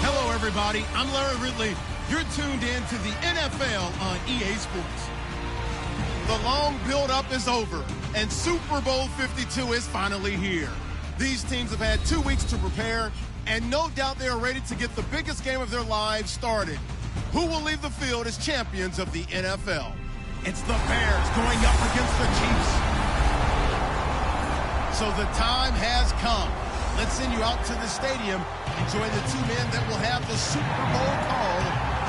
Hello, everybody. I'm Larry Ridley. You're tuned in to the NFL on EA Sports. The long build-up is over, and Super Bowl 52 is finally here. These teams have had 2 weeks to prepare, and no doubt they are ready to get the biggest game of their lives started. Who will leave the field as champions of the NFL? It's the Bears going up against the Chiefs. So the time has come. Let's send you out to the stadium and join the two men that will have the Super Bowl call.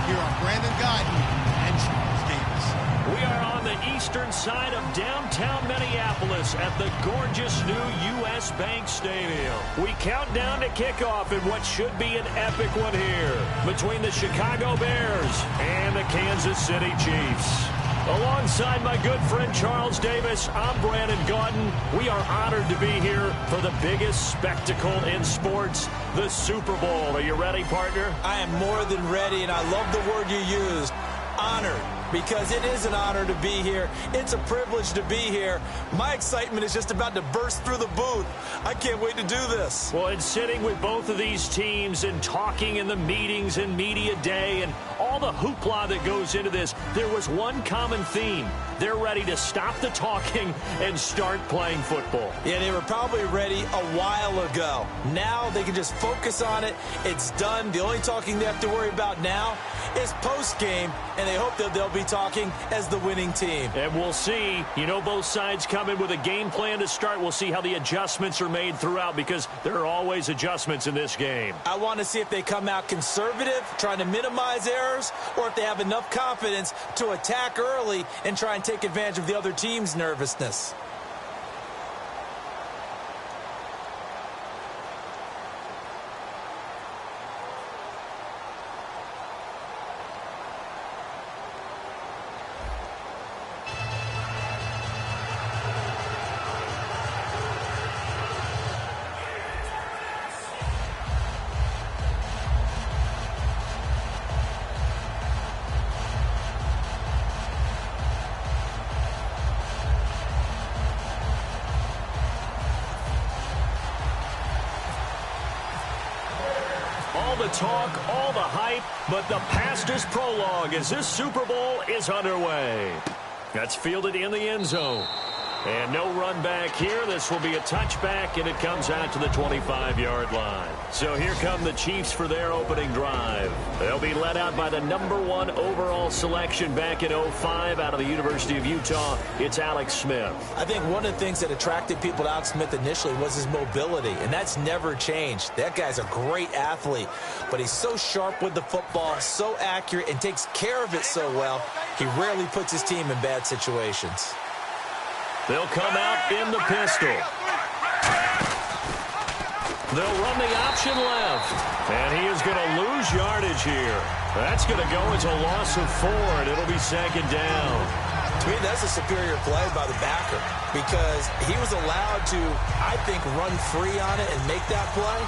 Here are Brandon Guyton and Charles Davis. We are on the eastern side of downtown Minneapolis at the gorgeous new U.S. Bank Stadium. We count down to kickoff in what should be an epic one here between the Chicago Bears and the Kansas City Chiefs. Alongside my good friend Charles Davis, I'm Brandon Guyton. We are honored to be here for the biggest spectacle in sports, the Super Bowl. Are you ready, partner? I am more than ready, and I love the word you used, honored. Because it is an honor to be here. It's a privilege to be here. My excitement is just about to burst through the booth. I can't wait to do this. Well, and sitting with both of these teams and talking in the meetings and media day and all the hoopla that goes into this, there was one common theme. They're ready to stop the talking and start playing football. Yeah, they were probably ready a while ago. Now they can just focus on it. It's done. The only talking they have to worry about now is post-game, and they hope that they'll be talking as the winning team. And we'll see. You know, both sides come in with a game plan to start. We'll see how the adjustments are made throughout, because there are always adjustments in this game. I want to see if they come out conservative, trying to minimize errors, or if they have enough confidence to attack early and try and take advantage of the other team's nervousness. All the talk, all the hype, but the pastor's prologue as this Super Bowl is underway. That's fielded in the end zone. And no run back here. This will be a touchback, and it comes out to the 25-yard line. So here come the Chiefs for their opening drive. They'll be led out by the #1 overall selection back in 2005 out of the University of Utah. It's Alex Smith. I think one of the things that attracted people to Alex Smith initially was his mobility, and that's never changed. That guy's a great athlete, but he's so sharp with the football, so accurate, and takes care of it so well, he rarely puts his team in bad situations. They'll come out in the pistol. They'll run the option left. And he is going to lose yardage here. That's going to go as a loss of 4, and it'll be second down. To me, that's a superior play by the backer, because he was allowed to, I think, run free on it and make that play.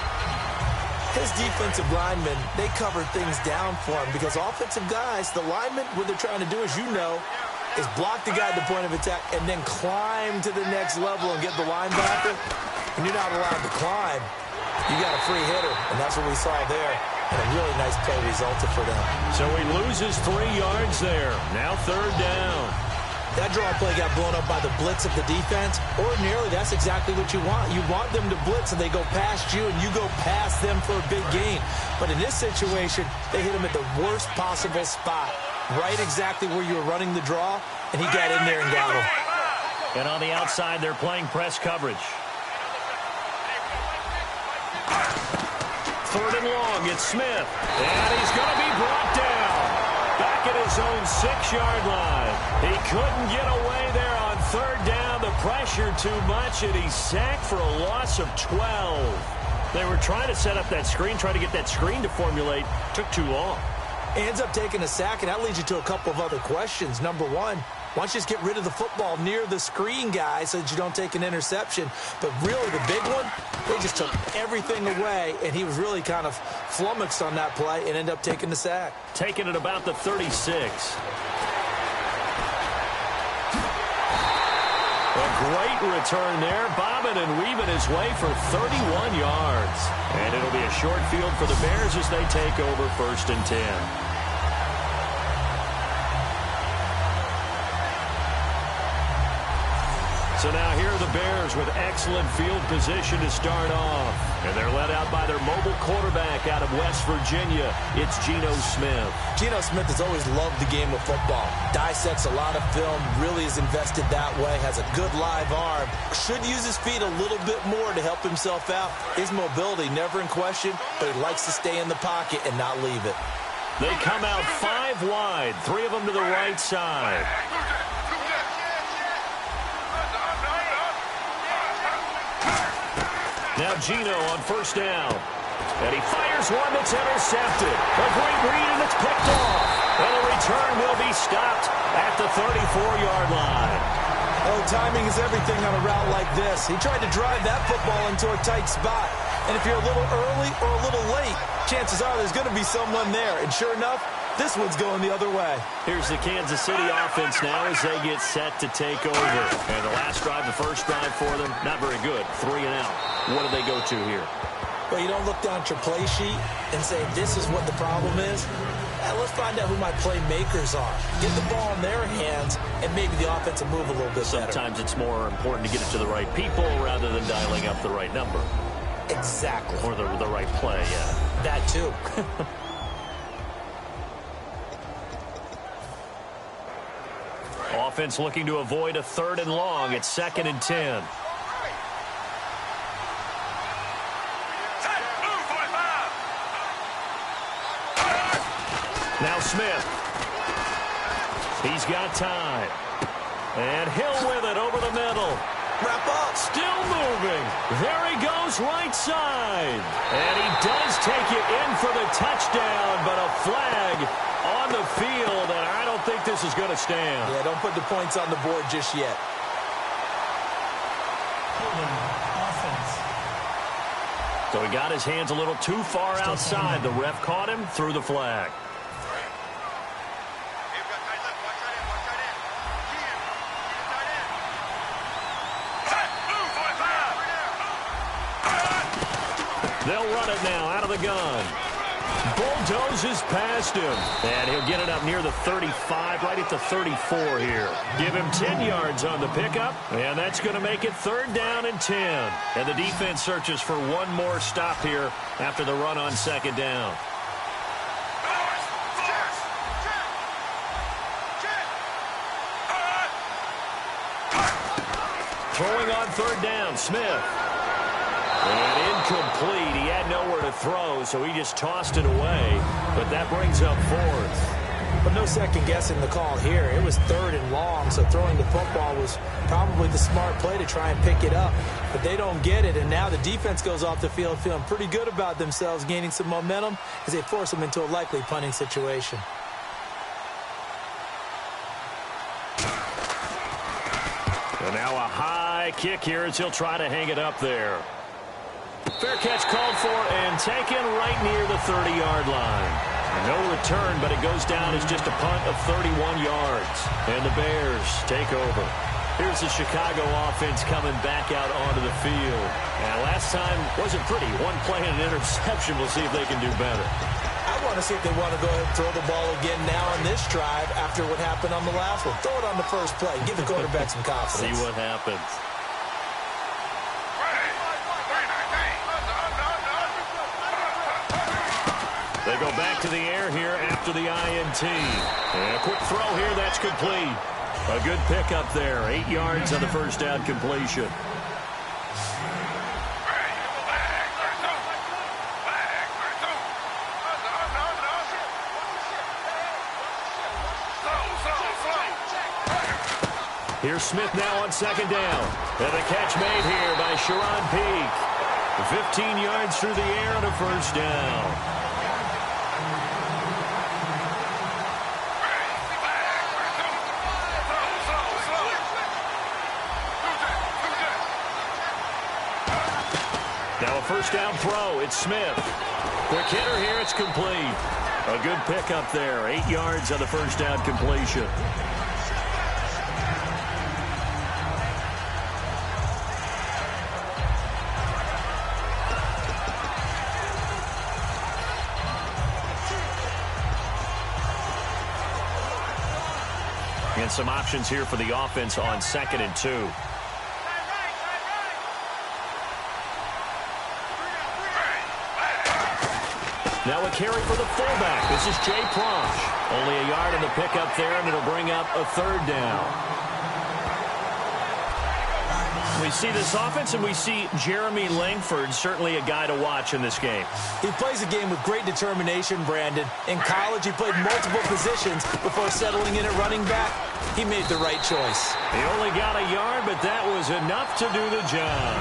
His defensive linemen, they covered things down for him, because offensive guys, the linemen, what they're trying to do, as you know, is block the guy at the point of attack and then climb to the next level and get the linebacker. When you're not allowed to climb, you got a free hitter, and that's what we saw there. And a really nice play resulted for them. So he loses 3 yards there. Now third down. That draw play got blown up by the blitz of the defense. Ordinarily, that's exactly what you want. You want them to blitz, and they go past you, and you go past them for a big gain. But in this situation, they hit him at the worst possible spot. Right exactly where you were running the draw, and he got in there and got him. And on the outside, they're playing press coverage. Third and long, it's Smith. And he's going to be brought down. Back at his own 6-yard line. He couldn't get away there on third down. The pressure too much, and he's sacked for a loss of 12. They were trying to set up that screen, trying to get that screen to formulate. Took too long. Ends up taking a sack, and that leads you to a couple of other questions. Number one, why don't you just get rid of the football near the screen guy so that you don't take an interception? But really, the big one, they just took everything away, and he was really kind of flummoxed on that play and ended up taking the sack. Taking it about the 36. great return there, bobbing and weaving his way for 31 yards. And it'll be a short field for the Bears as they take over 1st and 10. So now here are the Bears with excellent field position to start off. And they're led out by their mobile quarterback out of West Virginia. It's Geno Smith. Geno Smith has always loved the game of football. Dissects a lot of film, really is invested that way, has a good live arm. Should use his feet a little bit more to help himself out. His mobility never in question, but he likes to stay in the pocket and not leave it. They come out 5 wide, 3 of them to the right side. Now Geno on 1st down. And he fires one that's intercepted. A great read, and it's picked off. And the return will be stopped at the 34-yard line. Oh, timing is everything on a route like this. He tried to drive that football into a tight spot. And if you're a little early or a little late, chances are there's going to be someone there. And sure enough, this one's going the other way. Here's the Kansas City offense now as they get set to take over. And the last drive, the first drive for them, not very good. 3 and out. What do they go to here? Well, you don't look down at your play sheet and say, this is what the problem is. Let's find out who my playmakers are. Get the ball in their hands, and maybe the offense will move a little bit better. Sometimes it's more important to get it to the right people rather than dialing up the right number. Exactly. Or the right play, yeah. That too. Offense looking to avoid a 3rd and long. It's 2nd and 10. Now Smith. He's got time. And Hill with it over the middle. Wrap up. Still moving. There he goes right side. And he does take it in for the touchdown, but a flag on the field, and I don't think this is going to stand. Yeah, don't put the points on the board just yet. So he got his hands a little too far outside. The ref caught him, threw the flag. They'll run it now out of the gun. Bulldozes past him. And he'll get it up near the 35, right at the 34 here. Give him 10 yards on the pickup, and that's going to make it 3rd down and 10. And the defense searches for one more stop here after the run on 2nd down. Throwing on 3rd down, Smith. And incomplete. He had nowhere to throw, so he just tossed it away. But that brings up 4th. But no second guessing the call here. It was 3rd and long, so throwing the football was probably the smart play to try and pick it up. But they don't get it, and now the defense goes off the field feeling pretty good about themselves, gaining some momentum as they force them into a likely punting situation. And now a high kick here as he'll try to hang it up there. Fair catch called for and taken right near the 30-yard line. No return, but it goes down as just a punt of 31 yards. And the Bears take over. Here's the Chicago offense coming back out onto the field. And last time wasn't pretty. One play and an interception. We'll see if they can do better. I want to see if they want to go ahead and throw the ball again now on this drive after what happened on the last one. Throw it on the first play. Give the quarterback some confidence. See what happens. They go back to the air here after the INT. And a quick throw here, that's complete. A good pickup there. 8 yards on the first down completion. Here's Smith now on 2nd down. And the catch made here by Sharon Peak. 15 yards through the air on a first down. Now a first down throw. It's Smith. Quick hitter here. It's complete. A good pickup there. 8 yards on the first down completion. And some options here for the offense on 2nd and 2. Now a carry for the fullback. This is Jay Prosch. Only a yard in the pickup there, and it'll bring up a 3rd down. We see this offense, and we see Jeremy Langford, certainly a guy to watch in this game. He plays a game with great determination, Brandon. In college, he played multiple positions before settling in at running back. He made the right choice. He only got a yard, but that was enough to do the job.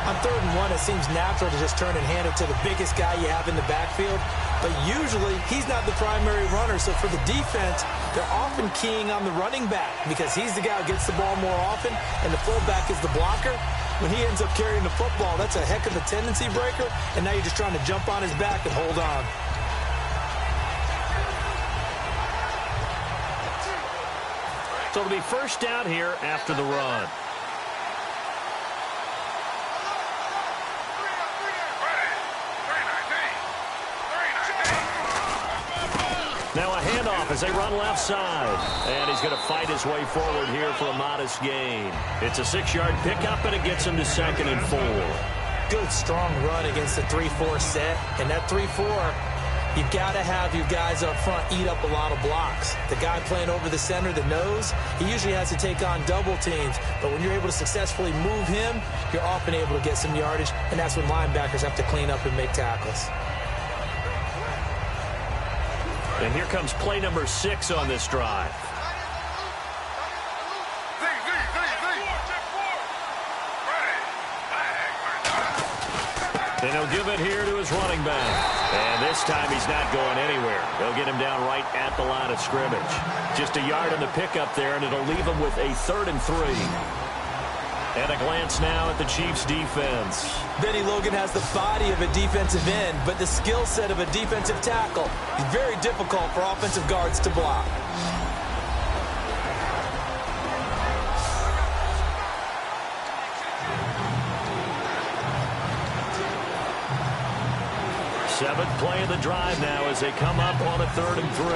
On 3rd and 1, it seems natural to just turn and hand it to the biggest guy you have in the backfield. But usually, he's not the primary runner. So for the defense, they're often keying on the running back because he's the guy who gets the ball more often, and the fullback is the blocker. When he ends up carrying the football, that's a heck of a tendency breaker, and now you're just trying to jump on his back and hold on. So it'll be 1st down here after the run. Now a handoff as they run left side. And he's going to fight his way forward here for a modest gain. It's a 6-yard pickup, and it gets him to 2nd and 4. Good, strong run against the 3-4 set. And that 3-4, you've got to have your guys up front eat up a lot of blocks. The guy playing over the center, the nose, he usually has to take on double teams. But when you're able to successfully move him, you're often able to get some yardage. And that's when linebackers have to clean up and make tackles. And here comes play number 6 on this drive. And he'll give it here to his running back. And this time he's not going anywhere. They'll get him down right at the line of scrimmage. Just a yard in the pickup there, and it'll leave him with a 3rd and 3. And a glance now at the Chiefs' defense. Benny Logan has the body of a defensive end, but the skill set of a defensive tackle. It's very difficult for offensive guards to block. Seventh play of the drive now as they come up on a 3rd and 3.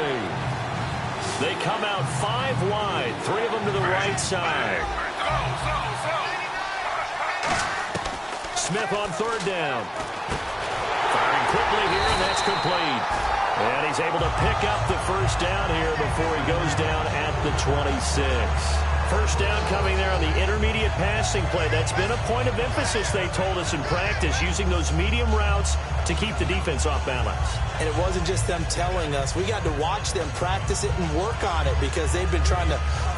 They come out 5 wide, 3 of them to the right side. Smith on 3rd down. Firing quickly here, and that's complete. And he's able to pick up the 1st down here before he goes down at the 26. 1st down coming there on the intermediate passing play. That's been a point of emphasis, they told us in practice, using those medium routes to keep the defense off balance. And it wasn't just them telling us. We got to watch them practice it and work on it because they've been trying to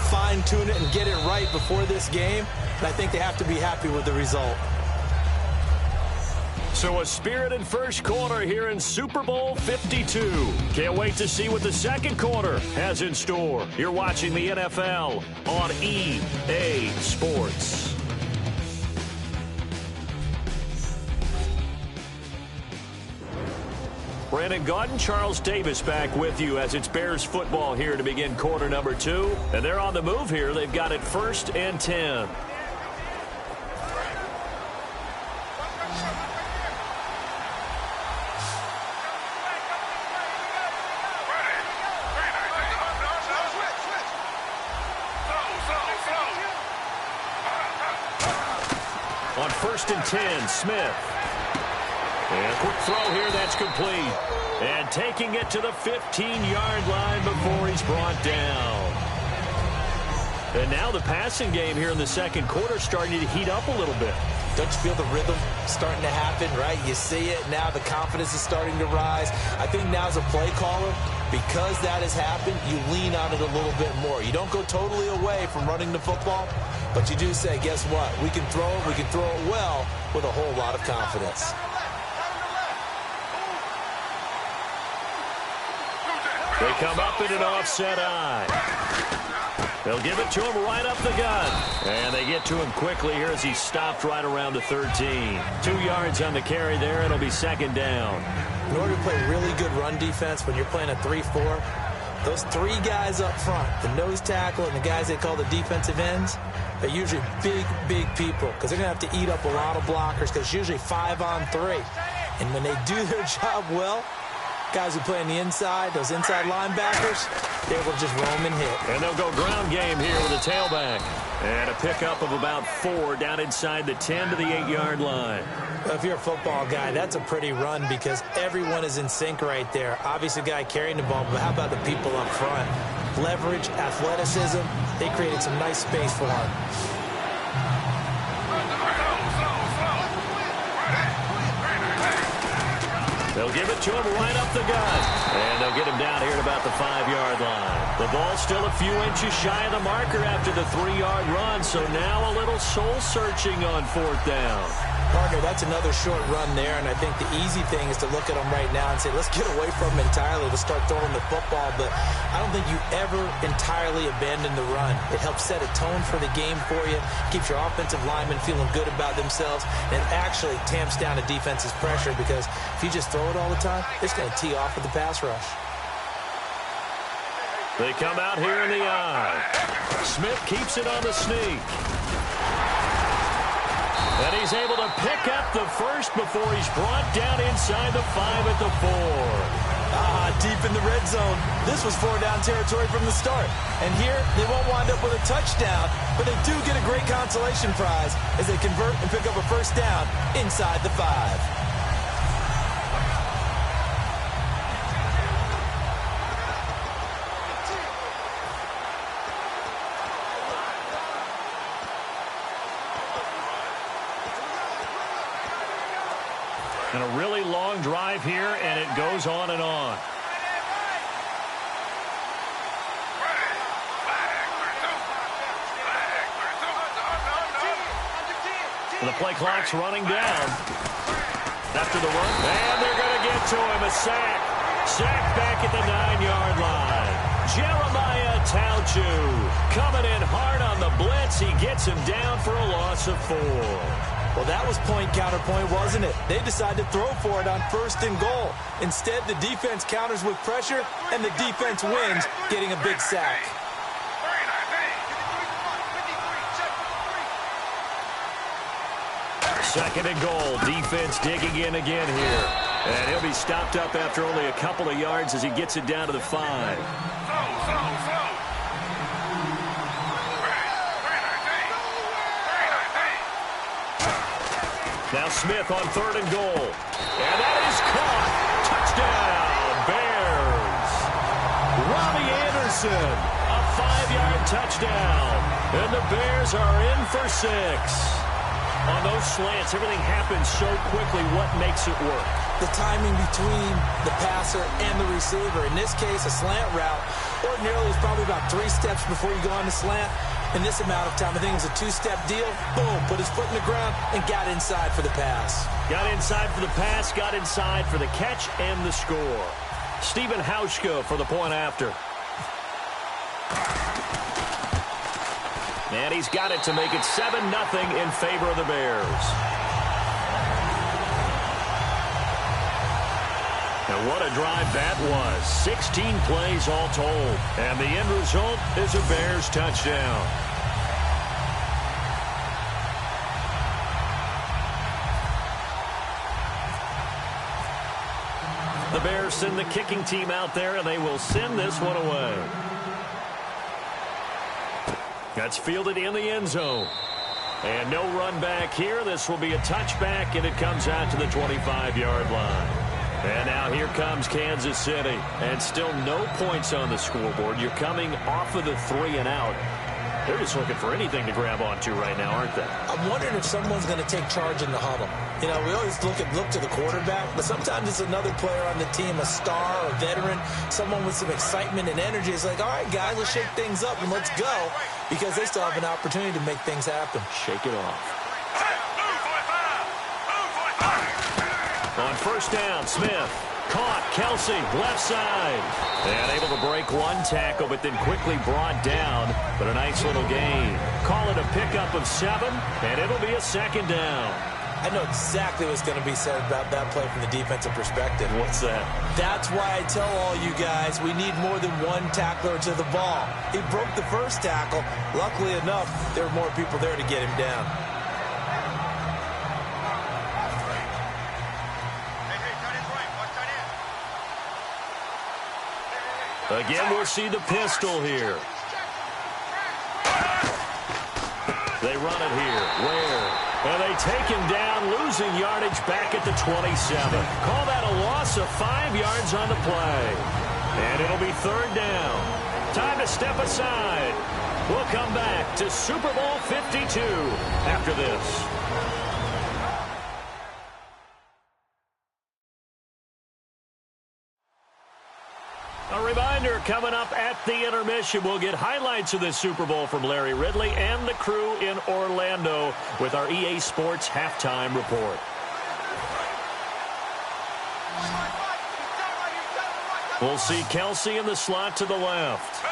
fine-tune it and get it right before this game. And I think they have to be happy with the result. So a spirited 1st quarter here in Super Bowl 52. Can't wait to see what the 2nd quarter has in store. You're watching the NFL on EA Sports. Brandon Gaudin, Charles Davis back with you as it's Bears football here to begin quarter number 2. And they're on the move here. They've got it 1st and 10. On 1st and 10, Smith. And a quick throw here, that's complete. And taking it to the 15-yard line before he's brought down. And now the passing game here in the 2nd quarter starting to heat up a little bit. Don't you feel the rhythm starting to happen, right? You see it now. The confidence is starting to rise. I think now as a play caller, because that has happened, you lean on it a little bit more. You don't go totally away from running the football, but you do say, guess what? We can throw it well with a whole lot of confidence. They come up in an offset eye. They'll give it to him right up the gut. And they get to him quickly here as he's stopped right around the 13. 2 yards on the carry there. It'll be 2nd down. In order to play really good run defense when you're playing a 3-4, those 3 guys up front, the nose tackle and the guys they call the defensive ends, they're usually big, big people because they're going to have to eat up a lot of blockers because it's usually 5 on 3. And when they do their job well, Guys who play on the inside, those inside linebackers, they will just roam and hit. And they'll go ground game here with a tailback. And a pickup of about 4 down inside the 10 to the 8-yard line. Well, if you're a football guy, that's a pretty run because everyone is in sync right there. Obviously, the guy carrying the ball, but how about the people up front? Leverage, athleticism, they created some nice space for him. They'll give it to him right up the gut. And they'll get him down here at about the 5-yard line. The ball's still a few inches shy of the marker after the 3-yard run, so now a little soul-searching on 4th down. Partner, that's another short run there, and I think the easy thing is to look at him right now and say, let's get away from him entirely. Let's start throwing the football, but I don't think you ever entirely abandon the run. It helps set a tone for the game for you, keeps your offensive linemen feeling good about themselves, and actually tamps down a defense's pressure because if you just throw it all the time, it's going to tee off with the pass rush. They come out here in the eye. Smith keeps it on the sneak. And he's able to pick up the first before he's brought down inside the 5 at the 4. Deep in the red zone. This was 4-down territory from the start. And here, they won't wind up with a touchdown, but they do get a great consolation prize as they convert and pick up a first down inside the 5. And a really long drive here, and it goes on and on. And the play clock's running down. After the run, and they're going to get to him. A sack. Sack back at the 9-yard line. Jeremiah Tauchu coming in hard on the blitz. He gets him down for a loss of 4. Well, that was point-counterpoint, wasn't it? They decided to throw for it on 1st and goal. Instead, the defense counters with pressure, and the defense wins, getting a big sack. Second and goal. Defense digging in again here. And he'll be stopped up after only a couple of yards as he gets it down to the 5. Now Smith on 3rd and goal. And that is caught. Touchdown, Bears. Robbie Anderson, a 5-yard touchdown. And the Bears are in for 6. On those slants, everything happens so quickly. What makes it work? The timing between the passer and the receiver. In this case, a slant route. Ordinarily, it's probably about 3 steps before you go on the slant. In this amount of time, I think it was a 2-step deal. Boom, put his foot in the ground and got inside for the pass. Got inside for the pass, got inside for the catch and the score. Stephen Hauschka for the point after. And he's got it to make it 7-0 in favor of the Bears. And what a drive that was. 16 plays all told. And the end result is a Bears touchdown. The Bears send the kicking team out there, and they will send this one away. That's fielded in the end zone. And no run back here. This will be a touchback, and it comes out to the 25-yard line. And now here comes Kansas City. And still no points on the scoreboard. You're coming off of the 3 and out. They're just looking for anything to grab onto right now, aren't they? I'm wondering if someone's going to take charge in the huddle. You know, we always look to the quarterback, but sometimes it's another player on the team, a star, a veteran, someone with some excitement and energy. It's like, all right, guys, let's shake things up and let's go, because they still have an opportunity to make things happen. Shake it off. On first down, Smith. Caught, Kelsey, left side. And able to break one tackle, but then quickly brought down. But a nice little gain. Call it a pickup of 7, and it'll be a second down. I know exactly what's going to be said about that play from the defensive perspective. What's that? That's why I tell all you guys we need more than one tackler to the ball. He broke the first tackle. Luckily enough, there were more people there to get him down. Again, we'll see the pistol here. They run it here. Where? And they take him down, losing yardage back at the 27. Call that a loss of 5 yards on the play. And it'll be 3rd down. Time to step aside. We'll come back to Super Bowl 52 after this. A reminder, coming up at the intermission, we'll get highlights of this Super Bowl from Larry Ridley and the crew in Orlando with our EA Sports Halftime Report. We'll see Kelsey in the slot to the left.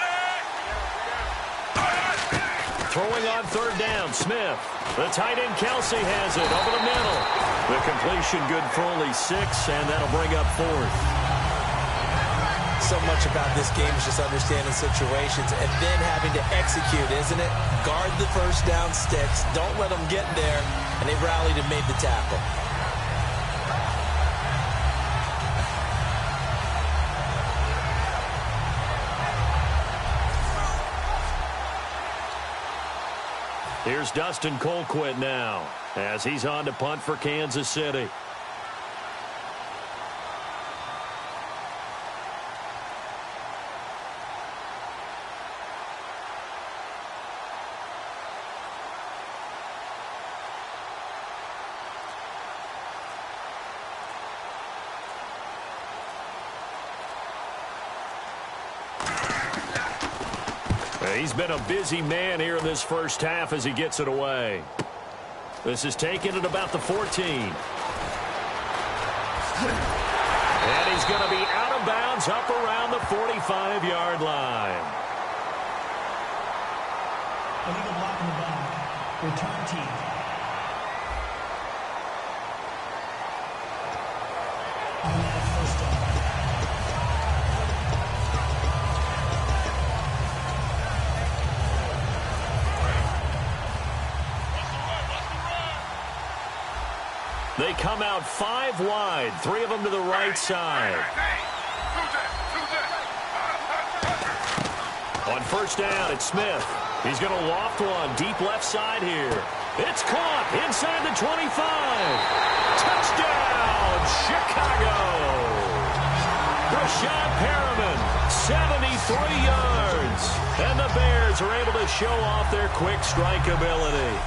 Throwing on 3rd down, Smith. The tight end Kelsey has it over the middle. The completion good for only 6, and that'll bring up 4th. So much about this game is just understanding situations and then having to execute, isn't it? Guard the first down sticks. Don't let them get there. And they rallied and made the tackle. Here's Dustin Colquitt now as he's on to punt for Kansas City. He's been a busy man here in this first half as he gets it away. This is taken at about the 14. And he's going to be out of bounds up around the 45-yard line. Illegal block in the back. Return team. First down. They come out 5 wide, 3 of them to the right side. On first down, it's Smith. He's going to loft one deep left side here. It's caught inside the 25. Touchdown, Chicago. Rashad Perriman, 73 yards. And the Bears are able to show off their quick strike ability.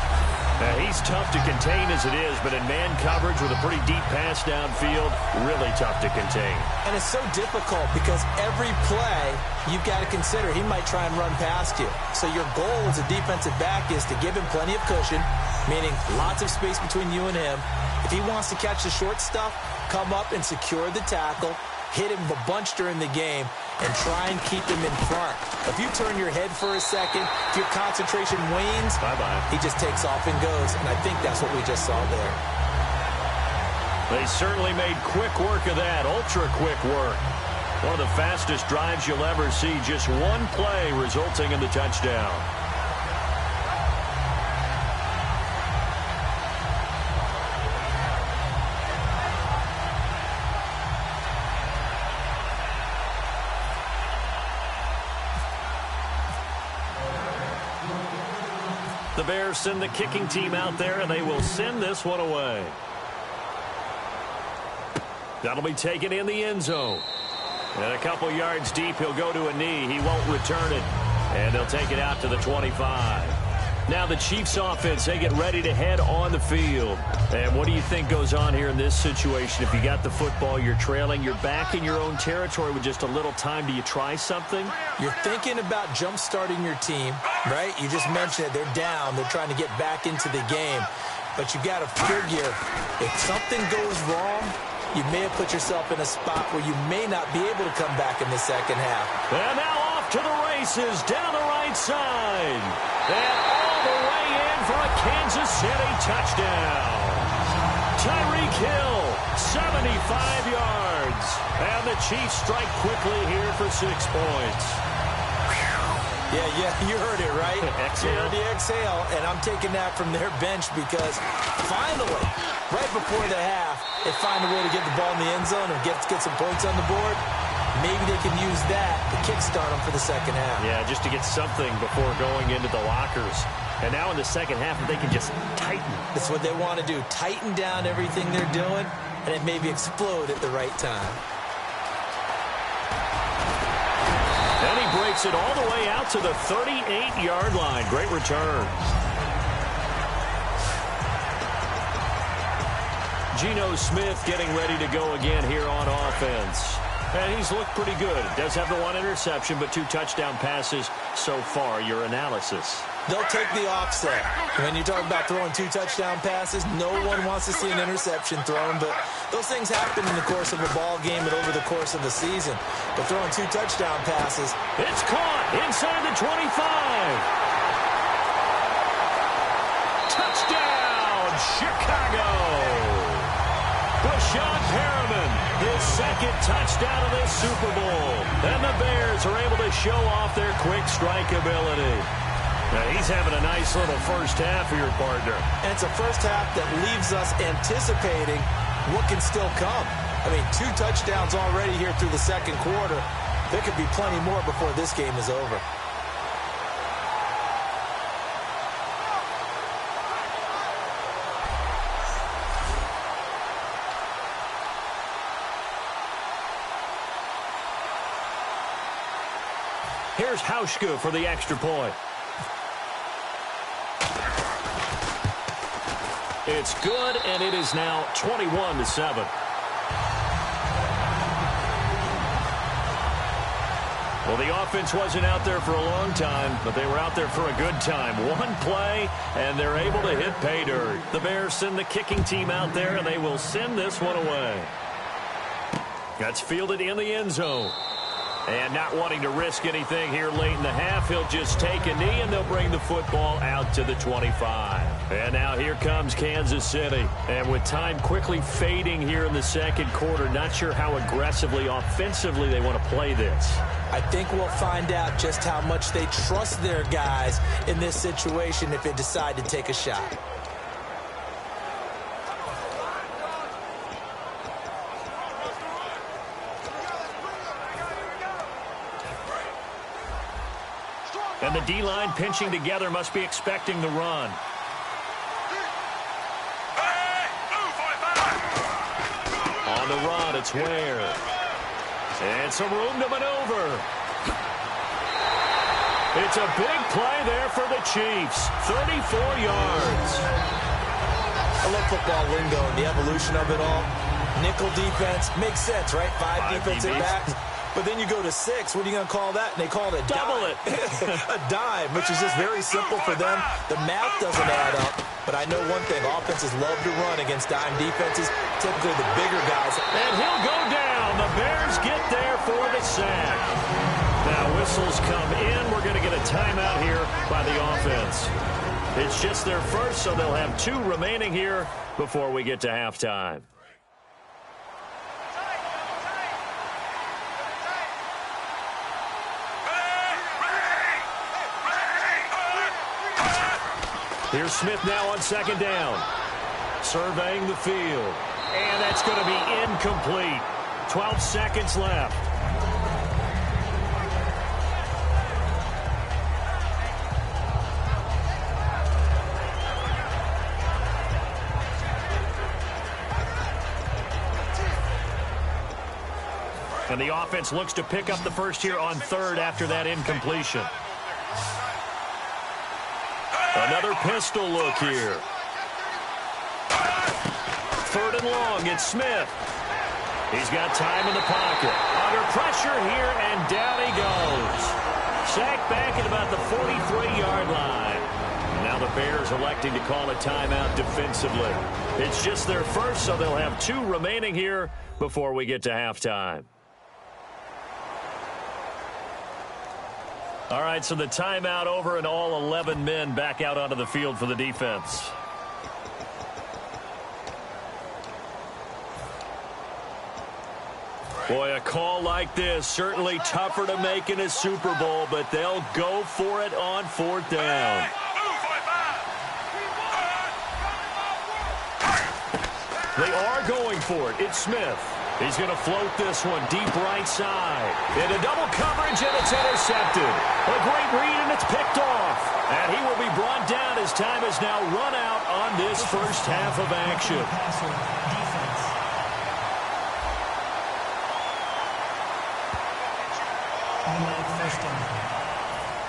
He's tough to contain as it is, but in man coverage with a pretty deep pass downfield, really tough to contain. And it's so difficult because every play you've got to consider he might try and run past you. So your goal as a defensive back is to give him plenty of cushion, meaning lots of space between you and him. If he wants to catch the short stuff, come up and secure the tackle, hit him a bunch during the game, and try and keep him in front. If you turn your head for a second, if your concentration wanes, he just takes off and goes. And I think that's what we just saw there. They certainly made quick work of that, ultra-quick work. One of the fastest drives you'll ever see, just one play resulting in the touchdown. The Bears send the kicking team out there, and they will send this one away. That'll be taken in the end zone. And a couple yards deep, he'll go to a knee. He won't return it. And they'll take it out to the 25. Now the Chiefs offense, they get ready to head on the field. And what do you think goes on here in this situation? If you got the football, you're trailing, you're back in your own territory with just a little time. Do you try something? You're thinking about jump-starting your team, right? You just mentioned it. They're down. They're trying to get back into the game. But you got to figure if something goes wrong, you may have put yourself in a spot where you may not be able to come back in the second half. And now off to the races down the right side. And all the way in for a Kansas City touchdown. Tyreek Hill, 75 yards. And the Chiefs strike quickly here for 6 points. Yeah, you heard it, right? Exhale. You heard the exhale, and I'm taking that from their bench because finally, right before the half, they find a way to get the ball in the end zone and get some points on the board. maybe they can use that to kickstart them for the second half. Yeah, just to get something before going into the lockers. And now in the second half, if they can just tighten. That's what they want to do. Tighten down everything they're doing, and it maybe explode at the right time. And he breaks it all the way out to the 38-yard line. Great return. Geno Smith getting ready to go again here on offense. And he's looked pretty good. Does have the one interception, but 2 touchdown passes so far. Your analysis. They'll take the offset. When you talk about throwing 2 touchdown passes, no one wants to see an interception thrown, but those things happen in the course of a ball game and over the course of the season. But throwing 2 touchdown passes. It's caught inside the 25. Touchdown, Chicago. Brashad Perriman, his second touchdown of this Super Bowl. And the Bears are able to show off their quick strike ability. Now, he's having a nice little first half for your partner. And it's a first half that leaves us anticipating what can still come. I mean, 2 touchdowns already here through the second quarter. There could be plenty more before this game is over. Here's Hauschka for the extra point. It's good, and it is now 21-7. Well, the offense wasn't out there for a long time, but they were out there for a good time. One play, and they're able to hit pay dirt. The Bears send the kicking team out there, and they will send this one away. That's fielded in the end zone. And not wanting to risk anything here late in the half, he'll just take a knee, and they'll bring the football out to the 25. And now here comes Kansas City. And with time quickly fading here in the second quarter, not sure how aggressively, offensively they want to play this. I think we'll find out just how much they trust their guys in this situation if they decide to take a shot. And the D-line pinching together must be expecting the run. On the run, it's Ware. And some room to maneuver. It's a big play there for the Chiefs. 34 yards. I love football lingo and the evolution of it all. Nickel defense makes sense, right? 5 defensive backs. But then you go to 6. What are you going to call that? And they call it a double dime. A dime, which is just very simple for them. The math doesn't add up. But I know one thing. Offenses love to run against dime defenses, typically the bigger guys. And he'll go down. The Bears get there for the sack. Now whistles come in. We're going to get a timeout here by the offense. It's just their first, so they'll have 2 remaining here before we get to halftime. Here's Smith now on second down. Surveying the field. And that's going to be incomplete. 12 seconds left. And the offense looks to pick up the first here on third after that incompletion. Another pistol look here. Third and long, it's Smith. He's got time in the pocket. Under pressure here, and down he goes. Sacked back at about the 43-yard line. Now the Bears electing to call a timeout defensively. It's just their first, so they'll have 2 remaining here before we get to halftime. All right, so the timeout over and all 11 men back out onto the field for the defense. Boy, a call like this, certainly tougher to make in a Super Bowl, but they'll go for it on 4th down. They are going for it. It's Smith. He's going to float this one deep right side. Into double coverage, and it's intercepted. A great read, and it's picked off. And he will be brought down as time is now run out on this first half of action.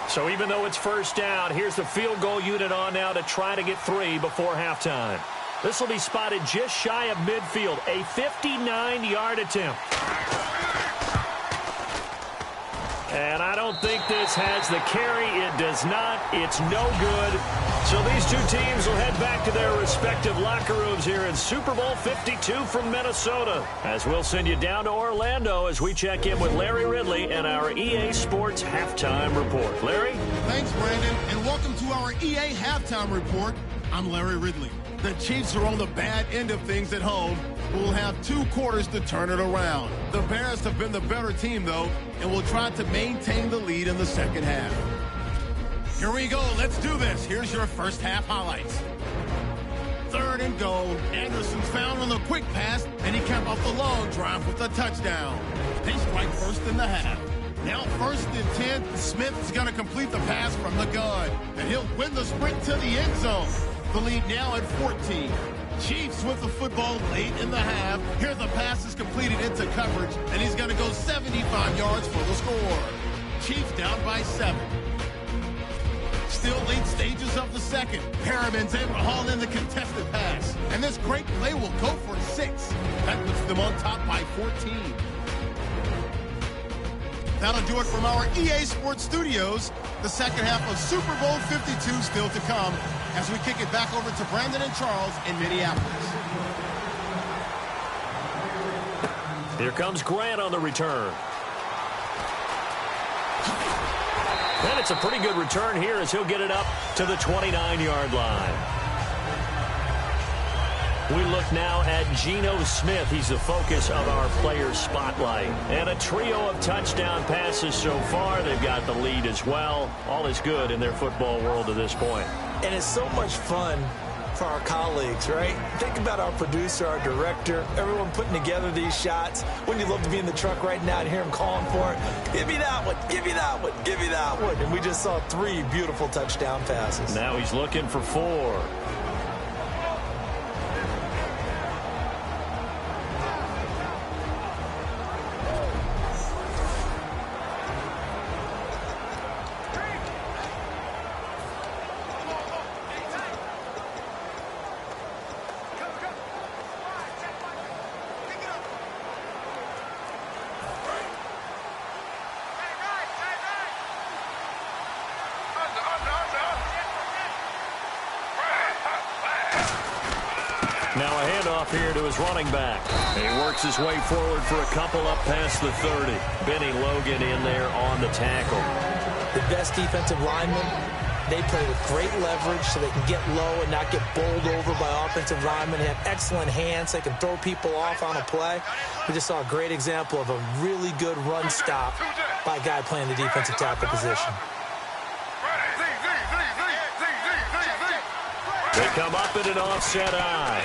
So even though it's first down, here's the field goal unit on now to try to get 3 before halftime. This will be spotted just shy of midfield, a 59-yard attempt. And I don't think this has the carry. It does not. It's no good. So these two teams will head back to their respective locker rooms here in Super Bowl 52 from Minnesota. As we'll send you down to Orlando as we check in with Larry Ridley and our EA Sports Halftime Report. Larry? Thanks, Brandon, and welcome to our EA Halftime Report. I'm Larry Ridley. The Chiefs are on the bad end of things at home. We'll have 2 quarters to turn it around. The Bears have been the better team, though, and will try to maintain the lead in the second half. Here we go. Let's do this. Here's your first half highlights. 3rd and goal. Anderson's found on the quick pass, and he capped off the long drive with a touchdown. They strike first in the half. Now 1st and 10. Smith's going to complete the pass from the gun, and he'll win the sprint to the end zone. The lead now at 14. Chiefs with the football late in the half. Here the pass is completed into coverage, and he's going to go 75 yards for the score. Chiefs down by 7. Still late stages of the second. Perriman's able to haul in the contested pass, and this great play will go for 6. That puts them on top by 14. That'll do it from our EA Sports Studios. The second half of Super Bowl 52 still to come as we kick it back over to Brandon and Charles in Minneapolis. Here comes Grant on the return. And it's a pretty good return here as he'll get it up to the 29-yard line. We look now at Geno Smith. He's the focus of our player spotlight. And a trio of touchdown passes so far. They've got the lead as well. All is good in their football world to this point. And it's so much fun for our colleagues, right? Think about our producer, our director, everyone putting together these shots. Wouldn't you love to be in the truck right now and hear him calling for it? Give me that one, give me that one, give me that one. And we just saw 3 beautiful touchdown passes. Now he's looking for 4. Now a handoff here to his running back. He works his way forward for a couple up past the 30. Benny Logan in there on the tackle. The best defensive linemen, they play with great leverage so they can get low and not get bowled over by offensive linemen. They have excellent hands. They can throw people off on a play. We just saw a great example of a really good run stop by a guy playing the defensive tackle position. They come up in an offset eye.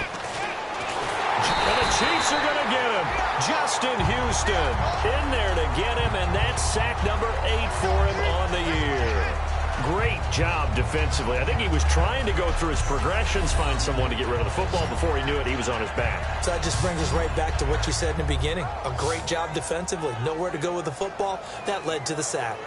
And the Chiefs are going to get him. Justin Houston in there to get him, and that's sack number 8 for him on the year. Great job defensively. I think he was trying to go through his progressions, find someone to get rid of the football. Before he knew it, he was on his back. So that just brings us right back to what you said in the beginning. A great job defensively. Nowhere to go with the football. That led to the sack.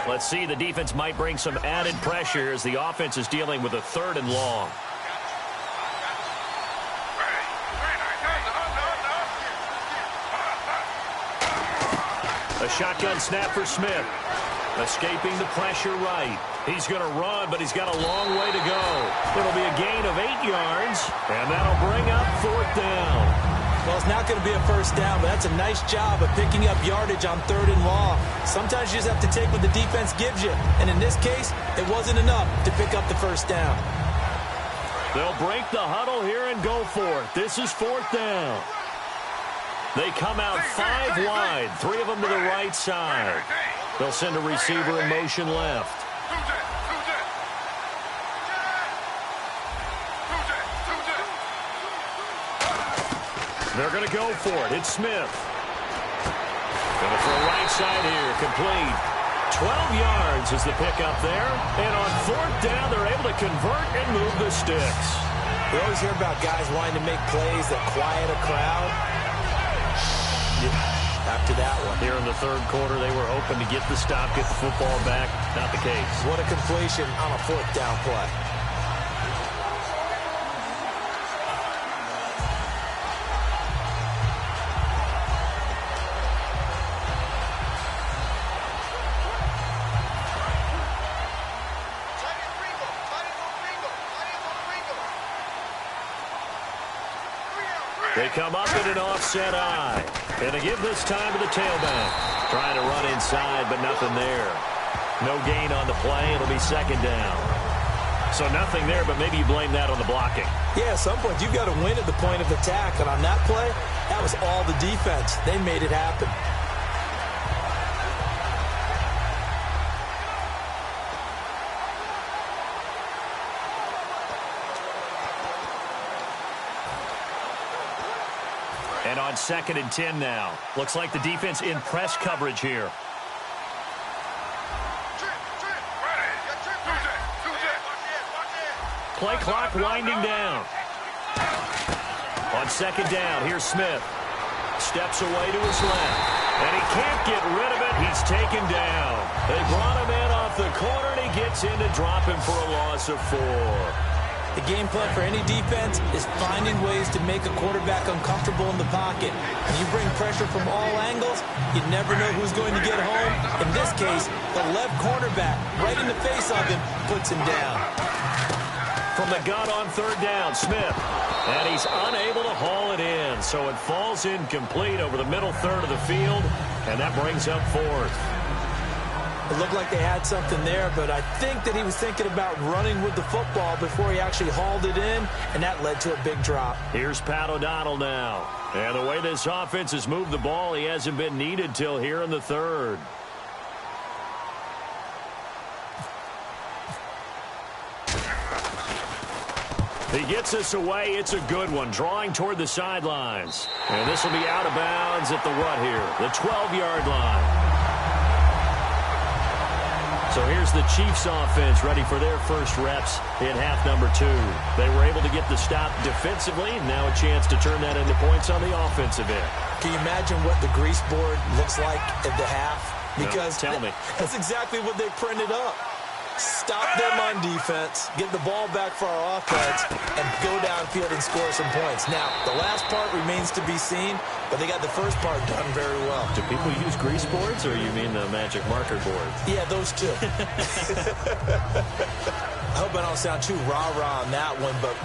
Let's see, the defense might bring some added pressure as the offense is dealing with a 3rd and long. A shotgun snap for Smith. Escaping the pressure right. He's going to run, but he's got a long way to go. It'll be a gain of 8 yards, and that'll bring up 4th down. Well, it's not going to be a first down, but that's a nice job of picking up yardage on 3rd and long. Sometimes you just have to take what the defense gives you. And in this case, it wasn't enough to pick up the first down. They'll break the huddle here and go for it. This is 4th down. They come out 5 wide, 3 of them to the right side. They'll send a receiver in motion left. They're going to go for it. It's Smith. Going to throw right side here. Complete. 12 yards is the pickup there. And on fourth down, they're able to convert and move the sticks. We always hear about guys wanting to make plays that quiet a crowd. After that one. Here in the third quarter, they were hoping to get the stop, get the football back. Not the case. What a completion on a fourth down play. They come up in an offset eye. And they give this time to the tailback. Trying to run inside, but nothing there. No gain on the play. It'll be second down. So nothing there, but maybe you blame that on the blocking. Yeah, at some point you've got to win at the point of attack. And on that play, that was all the defense. They made it happen. And on 2nd and 10 now. Looks like the defense in press coverage here. Play clock winding down. On 2nd down, here's Smith. Steps away to his left. And he can't get rid of it. He's taken down. They brought him in off the corner, and he gets in to drop him for a loss of 4. The game plan for any defense is finding ways to make a quarterback uncomfortable in the pocket. When you bring pressure from all angles, you never know who's going to get home. In this case, the left cornerback, right in the face of him, puts him down. From the gun on 3rd down, Smith. And he's unable to haul it in. So it falls incomplete over the middle third of the field. And that brings up 4th. It looked like they had something there, but I think that he was thinking about running with the football before he actually hauled it in, and that led to a big drop. Here's Pat O'Donnell now. And the way this offense has moved the ball, he hasn't been needed till here in the 3rd. He gets us away. It's a good one. Drawing toward the sidelines. And this will be out of bounds at the what here? The 12-yard line. So here's the Chiefs offense ready for their first reps in half number 2. They were able to get the stop defensively. Now a chance to turn that into points on the offensive end. Can you imagine what the grease board looks like at the half? Because no, tell me. That's exactly what they printed up. Stop them on defense, get the ball back for our offense, and go downfield and score some points. Now, the last part remains to be seen, but they got the first part done very well. Do people use grease boards, or you mean the magic marker boards? Yeah, those two. I hope I don't sound too rah-rah on that one, but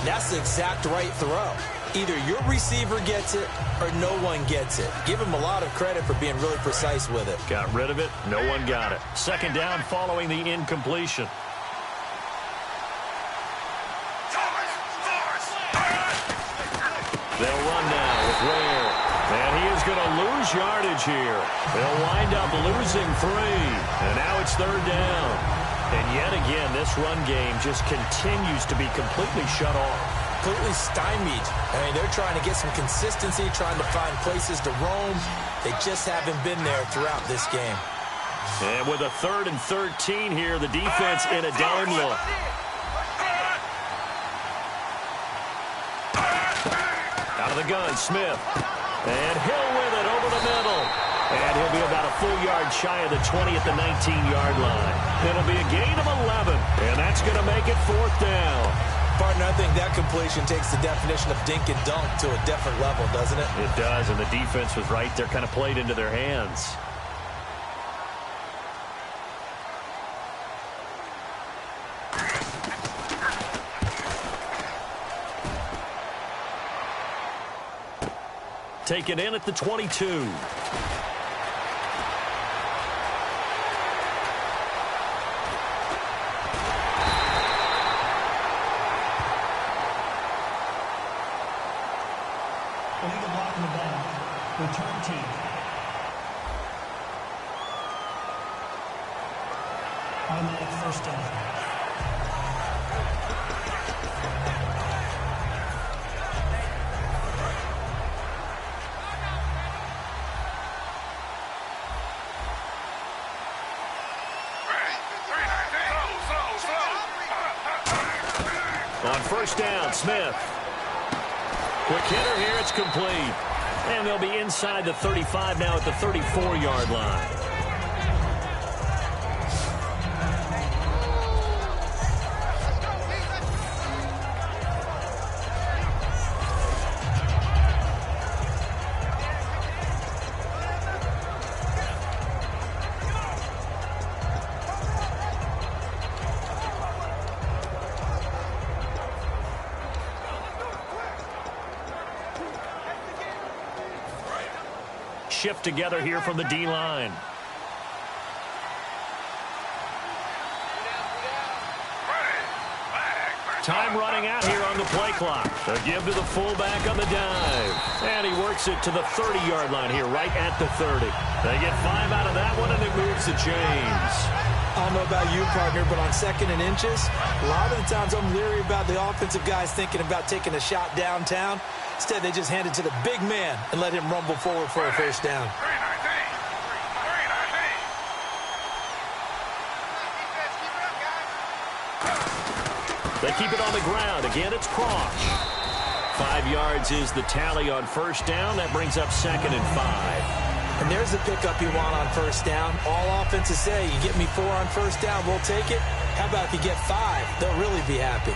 that's the exact right throw. Either your receiver gets it or no one gets it. Give him a lot of credit for being really precise with it. Got rid of it. No one got it. Second down following the incompletion. They'll run now with Ware. And he is going to lose yardage here. They'll wind up losing 3. And now it's 3rd down. And yet again, this run game just continues to be completely shut off. Completely stymied. I mean, they're trying to get some consistency, trying to find places to roam. They just haven't been there throughout this game. And with a 3rd and 13 here, the defense in a dime look. Out of the gun, Smith. And Hill with it over the middle. And he'll be about a full yard shy of the 20 at the 19-yard line. It'll be a gain of 11. And that's going to make it 4th down. Partner, I think that completion takes the definition of dink and dunk to a different level, doesn't it? It does, and the defense was right there, kind of played into their hands. Taken in at the 22. Illegal block in the back. Return team. Automatic first down. On first down, Smith. Quick hitter here, it's complete. And they'll be inside the 35 now at the 34-yard line. Shift together here from the D-line. Time running out here on the play clock. A give to the fullback on the dive. And he works it to the 30-yard line here, right at the 30. They get 5 out of that one, and it moves the chains. I don't know about you, partner, but on 2nd and inches, a lot of the times I'm leery about the offensive guys thinking about taking a shot downtown. Instead, they just hand it to the big man and let him rumble forward for a first down. They keep it on the ground. Again, it's Cross. 5 yards is the tally on first down. That brings up 2nd and 5. And there's the pickup you want on first down. All offenses say, you get me 4 on first down, we'll take it. How about if you get 5? They'll really be happy.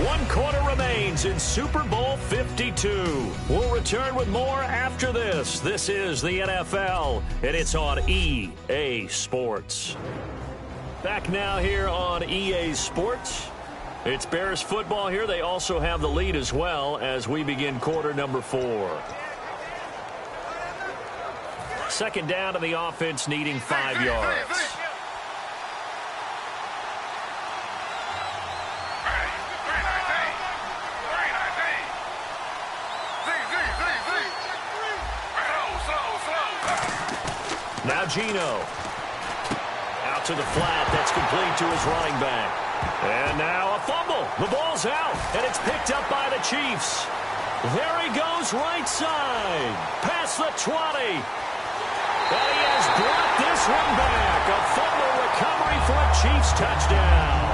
One quarter remains in Super Bowl 52. We'll return with more after this. This is the NFL, and it's on EA Sports. Back now here on EA Sports. It's Bears football here. They also have the lead as well as we begin quarter number 4. Second down to the offense, needing 5 yards. Now Gino. Out to the flat. That's complete to his running back. And now a fumble. The ball's out, and it's picked up by the Chiefs. There he goes right side. Past the 20. And he has brought this one back. A fumble recovery for a Chiefs touchdown.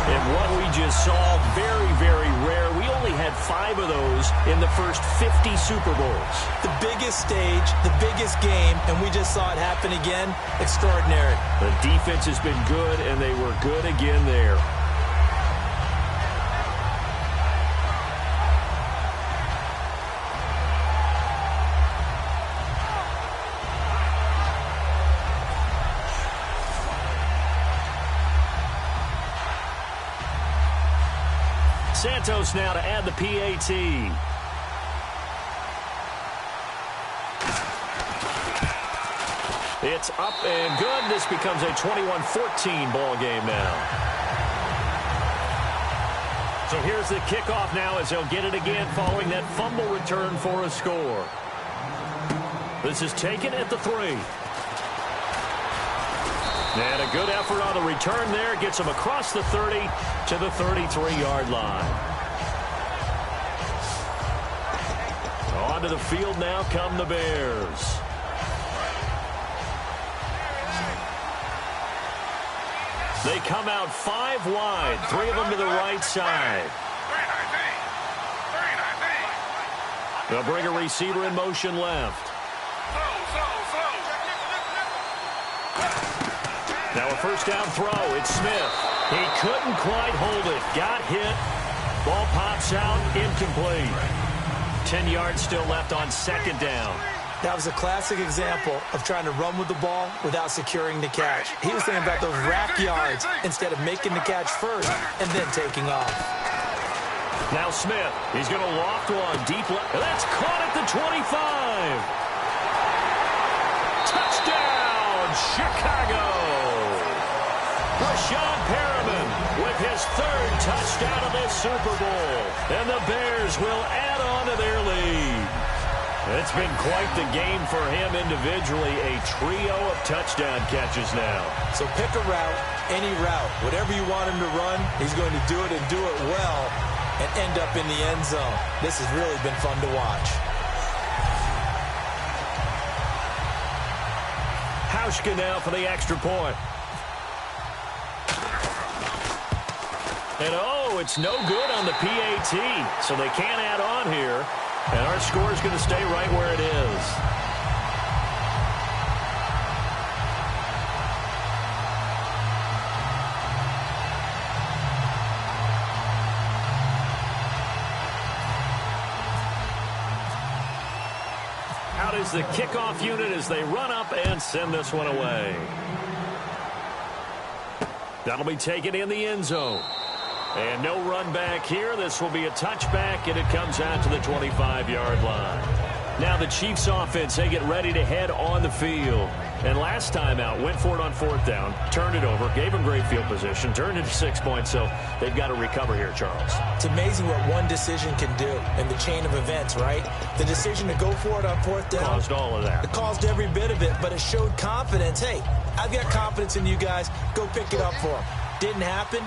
And what we just saw, very, very rare. We only had 5 of those in the first 50 Super Bowls. The biggest stage, the biggest game, and we just saw it happen again. Extraordinary. The defense has been good, and they were good again there. Santos now to add the PAT. It's up and good. This becomes a 21-14 ball game now. So here's the kickoff now as they'll get it again following that fumble return for a score. This is taken at the 3. And a good effort on the return there. Gets him across the 30 to the 33-yard line. Onto the field now come the Bears. They come out 5 wide. 3 of them to the right side. They'll bring a receiver in motion left. Now a first down throw. It's Smith. He couldn't quite hold it. Got hit. Ball pops out. Incomplete. 10 yards still left on second down. That was a classic example of trying to run with the ball without securing the catch. He was thinking about those rack yards instead of making the catch first and then taking off. Now Smith. He's going to loft one deep left. That's caught at the 25. Touchdown, Chicago. Rashad Perriman with his 3rd touchdown of this Super Bowl. And the Bears will add on to their lead. It's been quite the game for him individually, a trio of touchdown catches now. So pick a route, any route. Whatever you want him to run, he's going to do it and do it well and end up in the end zone. This has really been fun to watch. Hauschka now for the extra point. And oh, it's no good on the PAT, so they can't add on here. And our score is going to stay right where it is. Out is the kickoff unit as they run up and send this one away. That'll be taken in the end zone. And no run back here. This will be a touchback, and it comes out to the 25-yard line. Now the Chiefs offense, they get ready to head on the field. And last time out, went for it on fourth down, turned it over, gave them great field position, turned it to 6 points, so they've got to recover here, Charles. It's amazing what one decision can do in the chain of events, right? The decision to go for it on fourth down. Caused all of that. It caused every bit of it, but it showed confidence. Hey, I've got confidence in you guys. Go pick it up for them. Didn't happen.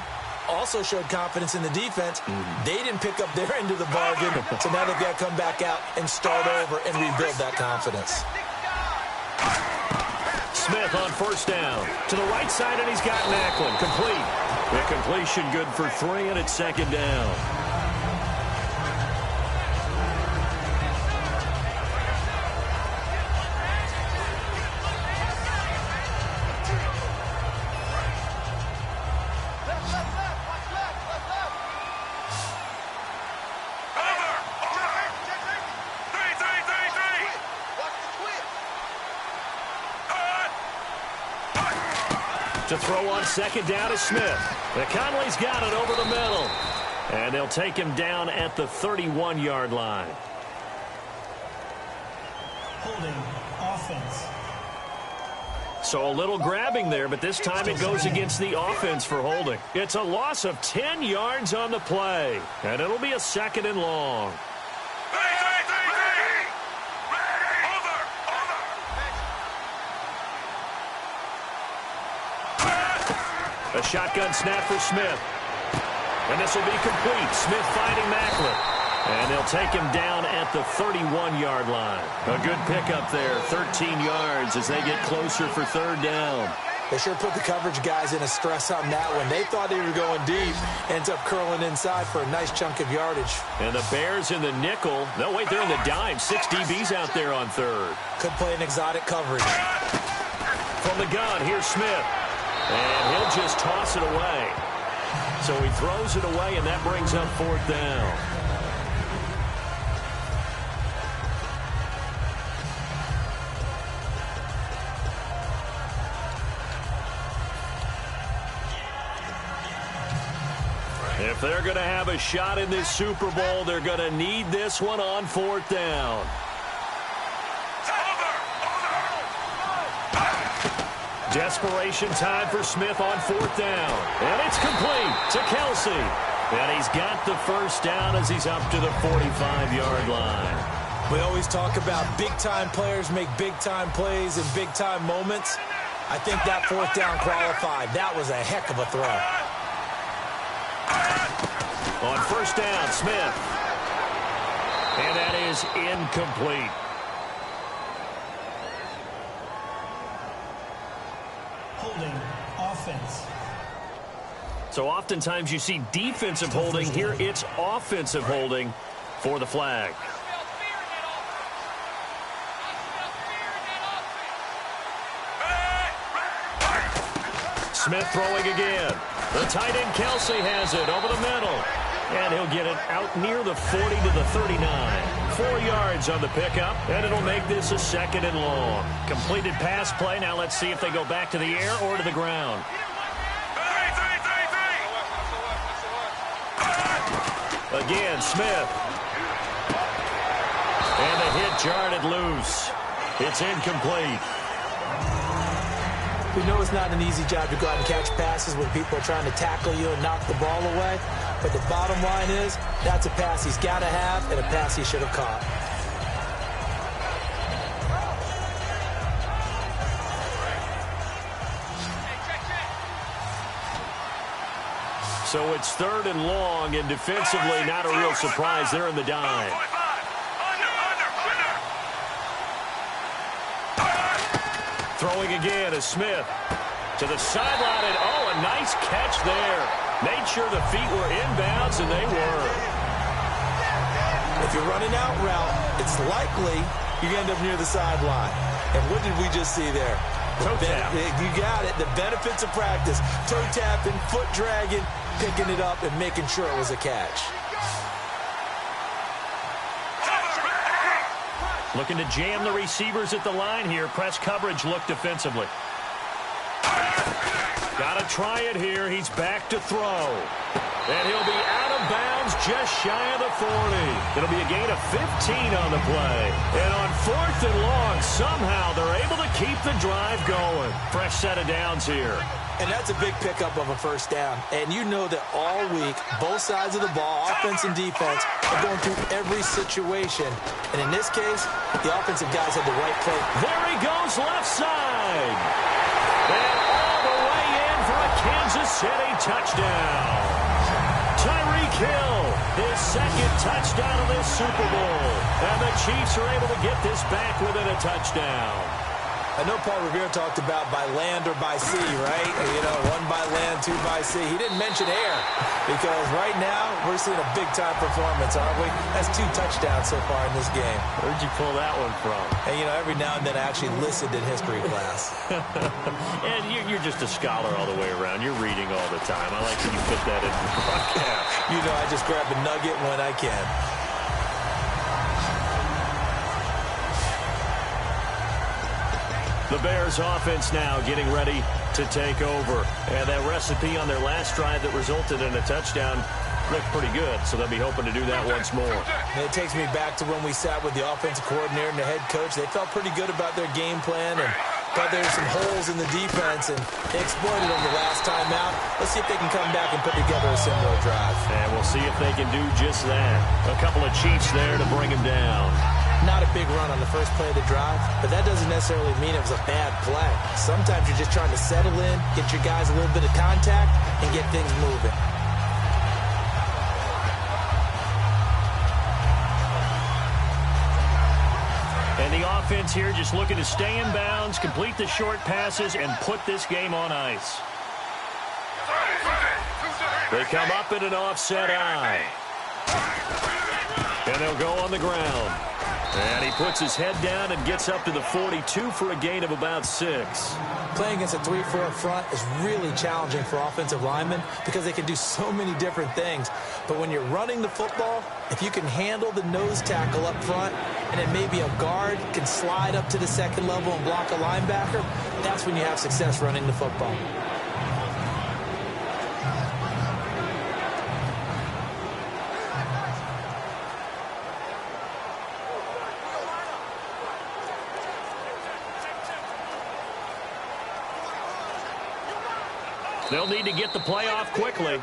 Also showed confidence in the defense. They didn't pick up their end of the bargain, so now they've got to come back out and start over and rebuild that confidence. Smith on first down. To the right side, and he's got Macklin. Complete. The completion good for 3, and it's second down. To throw on second down is Smith. Conley's got it over the middle. And they'll take him down at the 31-yard line. Holding offense. So a little grabbing there, but this time it goes against the offense for holding. It's a loss of 10 yards on the play. And it'll be a second and long. A shotgun snap for Smith. And this will be complete. Smith finding Macklin. And they'll take him down at the 31-yard line. A good pickup there, 13 yards as they get closer for third down. They sure put the coverage guys in a stress on that one. They thought they were going deep. Ends up curling inside for a nice chunk of yardage. And the Bears in the nickel. No, wait, they're in the dime. 6 DBs out there on third. Could play an exotic coverage. From the gun, here's Smith. And he'll just toss it away. So he throws it away, and that brings up fourth down. If they're going to have a shot in this Super Bowl, they're going to need this one on fourth down. Desperation time for Smith on fourth down. And it's complete to Kelsey. And he's got the first down as he's up to the 45-yard line. We always talk about big-time players make big-time plays in big-time moments. I think that fourth down qualified. That was a heck of a throw. On first down, Smith. And that is incomplete. Holding offense. So oftentimes you see defensive holding. Here it's offensive holding for the flag. Smith throwing again. The tight end Kelsey has it over the middle. And he'll get it out near the 40 to the 39. 4 yards on the pickup, and it'll make this a second and long. Completed pass play. Now let's see if they go back to the air or to the ground. Again, Smith. And the hit jarred it loose. It's incomplete. We know it's not an easy job to go out and catch passes when people are trying to tackle you and knock the ball away. But the bottom line is, that's a pass he's got to have and a pass he should have caught. So it's 3rd and long, and defensively not a real surprise. They're in the dime. Throwing again is Smith. To the sideline, and oh, a nice catch there. Made sure the feet were inbounds, and they were. If you're running out route, it's likely you end up near the sideline. And what did we just see there? Toe tap. You got it. The benefits of practice. Toe tapping, foot dragging, picking it up, and making sure it was a catch. Looking to jam the receivers at the line here. Press coverage look defensively. Got to try it here. He's back to throw. And he'll be out of bounds just shy of the 40. It'll be a gain of 15 on the play. And on 4th and long, somehow they're able to keep the drive going. Fresh set of downs here. And that's a big pickup of a first down. And you know that all week, both sides of the ball, offense and defense, are going through every situation. And in this case, the offensive guys had the right play. There he goes, left side. And all the way in for a Kansas City touchdown. Tyreek Hill, his 2nd touchdown of this Super Bowl. And the Chiefs are able to get this back within a touchdown. I know Paul Revere talked about by land or by sea, right? You know, 1 by land, 2 by sea. He didn't mention air because right now we're seeing a big-time performance, aren't we? That's 2 touchdowns so far in this game. Where'd you pull that one from? And, you know, every now and then I actually listened in history class. And you're just a scholar all the way around. You're reading all the time. I like when you put that in the broadcast. You know, I just grab a nugget when I can. The Bears offense now getting ready to take over. And that recipe on their last drive that resulted in a touchdown looked pretty good, so they'll be hoping to do that once more. And it takes me back to when we sat with the offensive coordinator and the head coach. They felt pretty good about their game plan and thought there were some holes in the defense, and they exploited them the last time out. Let's see if they can come back and put together a similar drive. And we'll see if they can do just that. A couple of Chiefs there to bring him down. Not a big run on the first play of the drive, but that doesn't necessarily mean it was a bad play. Sometimes you're just trying to settle in, get your guys a little bit of contact, and get things moving. And the offense here just looking to stay in bounds, complete the short passes, and put this game on ice. They come up in an offset eye. And they'll go on the ground. And he puts his head down and gets up to the 42 for a gain of about 6. Playing against a 3-4 front is really challenging for offensive linemen because they can do so many different things. But when you're running the football, if you can handle the nose tackle up front and then maybe a guard can slide up to the 2nd level and block a linebacker, that's when you have success running the football. They'll need to get the play off quickly.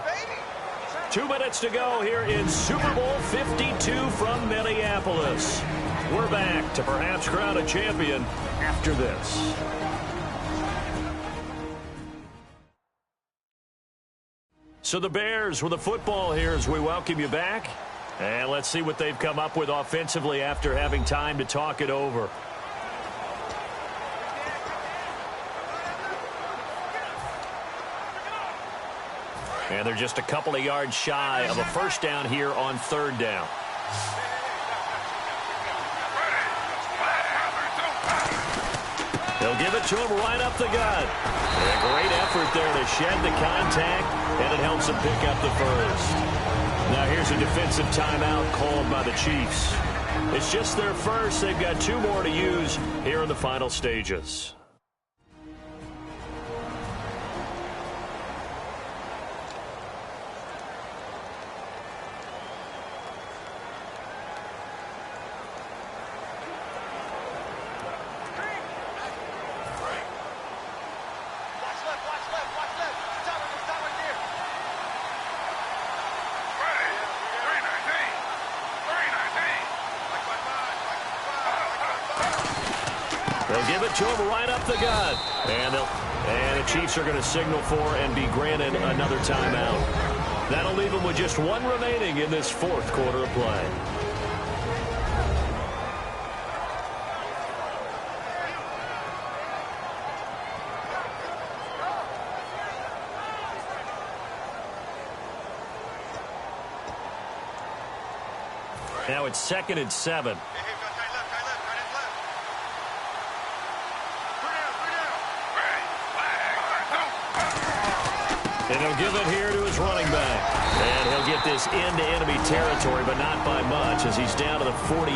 2 minutes to go here in Super Bowl 52 from Minneapolis. We're back to perhaps crown a champion after this. So the Bears with the football here as we welcome you back. And let's see what they've come up with offensively after having time to talk it over. And they're just a couple of yards shy of a first down here on 3rd down. They'll give it to him right up the gut. And a great effort there to shed the contact, and it helps him pick up the first. Now here's a defensive timeout called by the Chiefs. It's just their first. They've got 2 more to use here in the final stages. They'll give it to him right up the gut. And the Chiefs are going to signal for and be granted another timeout. That'll leave them with just one remaining in this fourth quarter of play. Now it's 2nd and 7. And he'll give it here to his running back. And he'll get this into enemy territory, but not by much as he's down to the 48.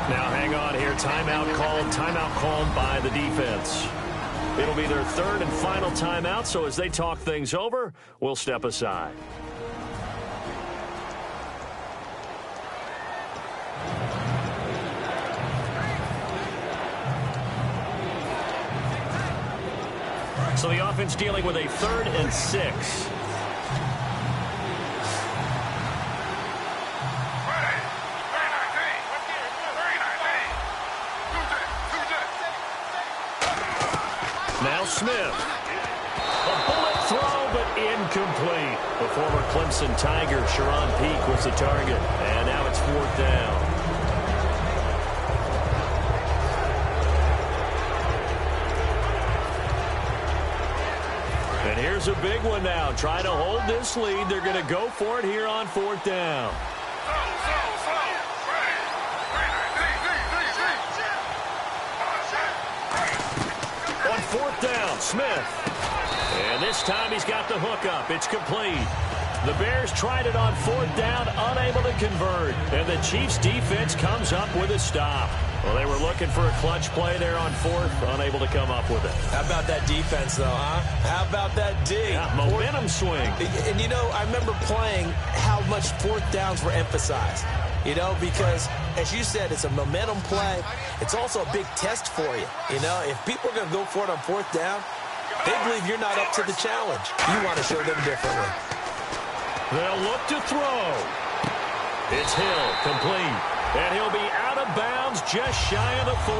Now hang on here. Timeout called by the defense. It'll be their third and final timeout, so as they talk things over, we'll step aside. So the offense dealing with a 3rd and 6. Now Smith. A bullet throw, but incomplete. The former Clemson Tiger, Sharon Peak, was the target. And now it's 4th down. And here's a big one now. Try to hold this lead. They're going to go for it here on 4th down. On 4th down, Smith. And this time he's got the hook up. It's complete. The Bears tried it on 4th down, unable to convert. And the Chiefs defense comes up with a stop. Well, they were looking for a clutch play there on 4th, unable to come up with it. How about that defense, though, huh? How about that D? Yeah, momentum swing. And, you know, I remember playing how much 4th downs were emphasized. You know, because, as you said, it's a momentum play. It's also a big test for you. You know, if people are going to go for it on 4th down, they believe you're not up to the challenge. You want to show them differently. They'll look to throw. It's Hill, complete. And he'll be out of bounds just shy of the 40.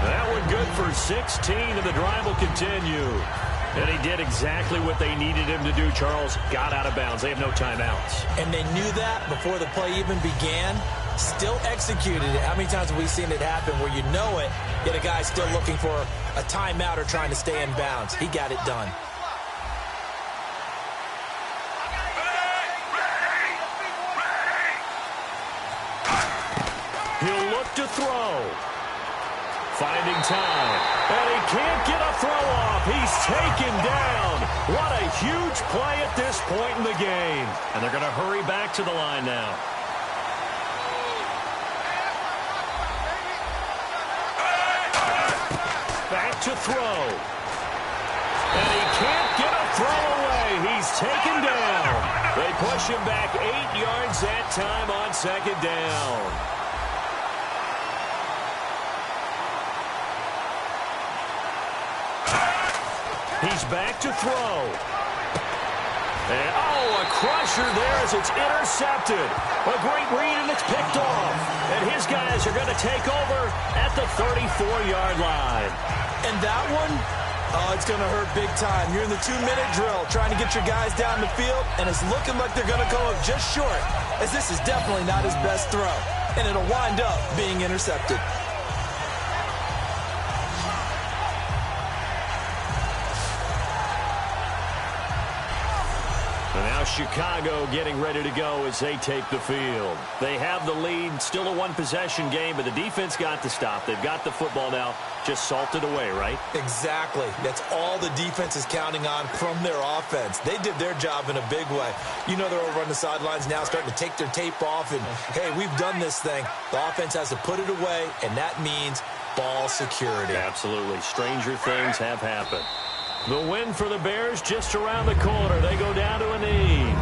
That one good for 16, and the drive will continue. And he did exactly what they needed him to do, Charles. Got out of bounds. They have no timeouts. And they knew that before the play even began. Still executed it. How many times have we seen it happen where you know it, yet a guy's still looking for a timeout or trying to stay in bounds? He got it done. He'll look to throw. Finding time. And he can't get a throw off. He's taken down. What a huge play at this point in the game. And they're going to hurry back to the line now. Back to throw. And he can't get a throw away. He's taken down. They push him back 8 yards that time on 2nd down. He's back to throw. And, a crusher there as it's intercepted. A great read, and it's picked off. And his guys are going to take over at the 34-yard line. And that one, it's going to hurt big time. You're in the 2-minute drill trying to get your guys down the field, and it's looking like they're going to come up just short, as this is definitely not his best throw. And it'll wind up being intercepted. Chicago getting ready to go as they take the field. They have the lead, still a one-possession game, but the defense got the stop. They've got the football now, just salted away, right? Exactly. That's all the defense is counting on from their offense. They did their job in a big way. You know they're over on the sidelines now starting to take their tape off, and, hey, we've done this thing. The offense has to put it away, and that means ball security. Absolutely. Stranger things have happened. The win for the Bears just around the corner. They go down to a knee.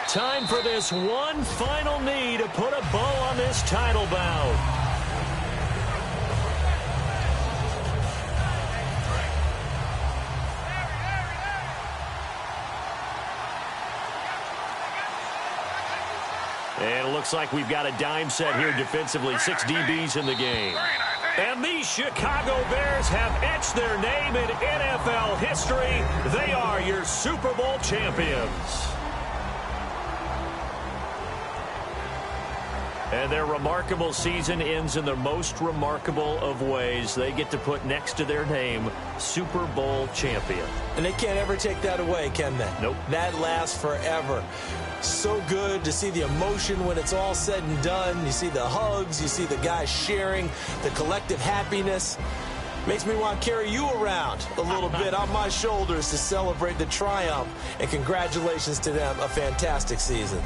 Time for this one final knee to put a bow on this title bout. And it looks like we've got a dime set here defensively. 6 DBs in the game. And these Chicago Bears have etched their name in NFL history. They are your Super Bowl champions. And their remarkable season ends in the most remarkable of ways. They get to put next to their name, Super Bowl champion. And they can't ever take that away, can they? Nope. That lasts forever. So good to see the emotion when it's all said and done. You see the hugs, you see the guys sharing, the collective happiness. Makes me want to carry you around a little bit on my shoulders to celebrate the triumph. And congratulations to them, a fantastic season.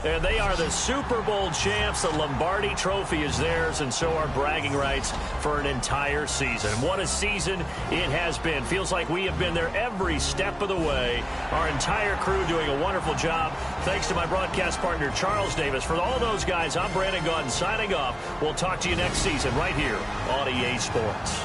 And they are the Super Bowl champs. The Lombardi Trophy is theirs, and so are bragging rights for an entire season. What a season it has been. Feels like we have been there every step of the way. Our entire crew doing a wonderful job. Thanks to my broadcast partner, Charles Davis. For all those guys, I'm Brandon Gaudin signing off. We'll talk to you next season right here on EA Sports.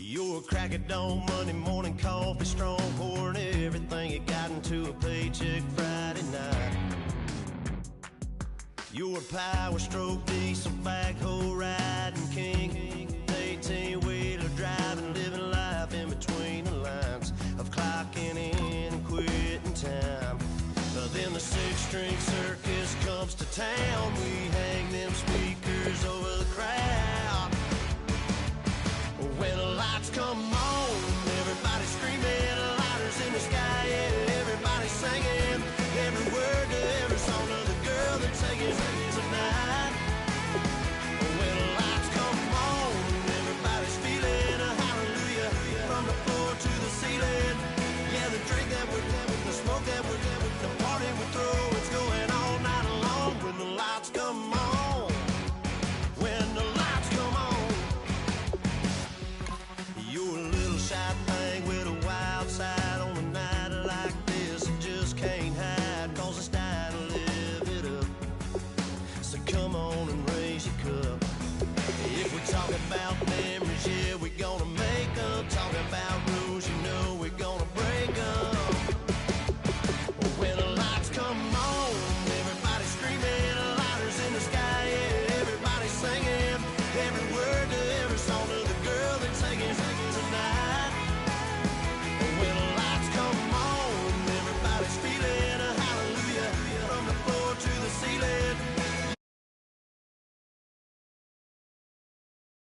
Your crack at dawn, Monday morning coffee, strong pouring everything you got into a paycheck Friday night. Your power stroke, diesel backhoe riding king, 18-wheeler driving, living life in between the lines of clocking in and quitting time. Then the six-string circus comes to town. We